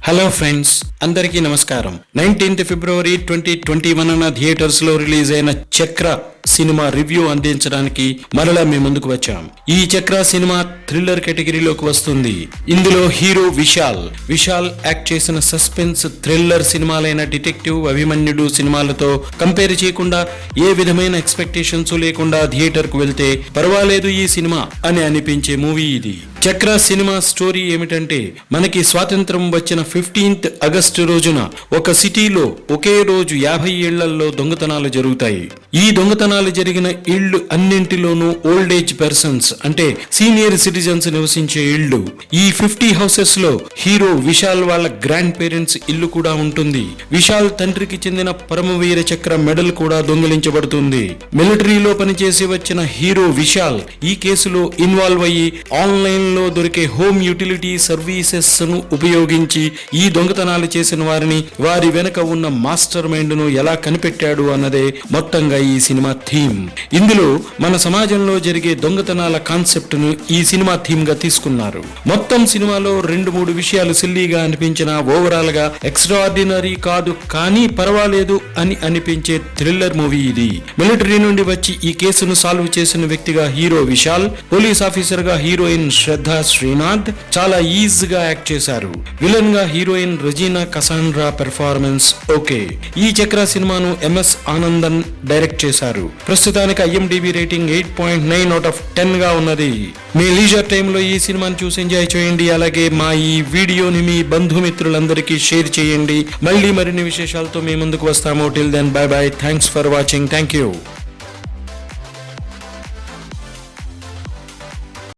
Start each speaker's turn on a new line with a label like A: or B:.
A: Hello friends, అందరికీ నమస్కారం. 19th February 2021 theatres లో రిలీజ్ అయిన చక్ర సినిమా రివ్యూ అందించడానికి మరలా మీ ముందుకు వచ్చాం. ఈ చక్ర సినిమా థ్రిల్లర్ కేటగిరీలోకి వస్తుంది. ఇందులో హీరో విశాల్ యాక్ట్ చేసిన సస్పెన్స్ థ్రిల్లర్ సినిమాలైన డిటెక్టివ్, అభిమన్యుడు సినిమాలతో కంపేర్ చేయకుండా ఏ విధమైన ఎక్స్పెక్టేషన్స్ లేకుండా థియేటర్ కు వెళ్తే పర్వాలేదు ఈ సినిమా అని అనిపించే మూవీ ఇది. చక్ర సినిమా స్టోరీ ఏమిటంటే, మనకి స్వాతంత్రం వచ్చిన 15th August రోజున ఒక సిటీలో ఒకే రోజు 50 ఇళ్లలో దొంగతనాలు జరుగుతాయి. ఈ దొంగతనాలు జరిగిన ఇళ్లు అన్నింటిలోనూ ఓల్డ్ ఏజ్ పర్సన్స్ అంటే సీనియర్ సిటిజన్స్ నివసించే ఇళ్లు. ఈ 50 హౌసెస్ లో హీరో విశాల్ వాళ్ళ గ్రాండ్ పేరెంట్స్ ఇల్లు కూడా ఉంటుంది. విశాల్ తండ్రికి చెందిన పరమవీర చక్ర మెడల్ కూడా దొంగిలించబడుతుంది. మిలిటరీలో పనిచేసి వచ్చిన హీరో విశాల్ ఈ కేసులో ఇన్వాల్వ్ అయ్యి ఆన్లైన్ లో దొరికే హోమ్ యూటిలిటీ సర్వీసెస్ ను ఉపయోగించి ఈ దొంగతనాలు చేసిన వారిని, వారి వెనక ఉన్న మాస్టర్ మైండ్ ను ఎలా కనిపెట్టాడు అన్నదే మొత్తంగా ఈ సినిమా థీమ్. ఇందులో మన సమాజంలో జరిగే దొంగతనాల కాన్సెప్ట్ ను ఈ సినిమా థీమ్ గా తీసుకున్నారు. మొత్తం సినిమాలో 2-3 విషయాలు సిల్లీగా అనిపించిన ఓవరాల్ గా ఎక్స్ట్రాఆర్డినరీ కాదు, కానీ పర్వాలేదు అని అనిపించే థ్రిల్లర్ మూవీ ఇది. మిలిటరీ నుండి వచ్చి ఈ కేసును సాల్వ్ చేసిన వ్యక్తిగా హీరో విశాల్, పోలీస్ ఆఫీసర్ గా హీరోయిన్ శ్రద్ధ శ్రీనాథ్ చాలా ఈజీగా యాక్ట్ చేశారు. విలన్ గా heroine Razina Cassandra performance okay. ఈ చక్ర సినిమాను MS ఆనందన్ డైరెక్ట్ చేశారు. ప్రస్తుతానికి IMDb రేటింగ్ 8.9 out of 10 గా ఉన్నది. మీ లీజర్ టైంలో ఈ సినిమాని చూసి ఎంజాయ్ చేయండి. అలాగే మా ఈ వీడియోని మీ బంధుమిత్రులందరికీ షేర్ చేయండి. మళ్ళీ మరిన్ని విశేషాలతో మీ ముందుకు వస్తాము. Till then bye bye. Thanks for watching. Thank you.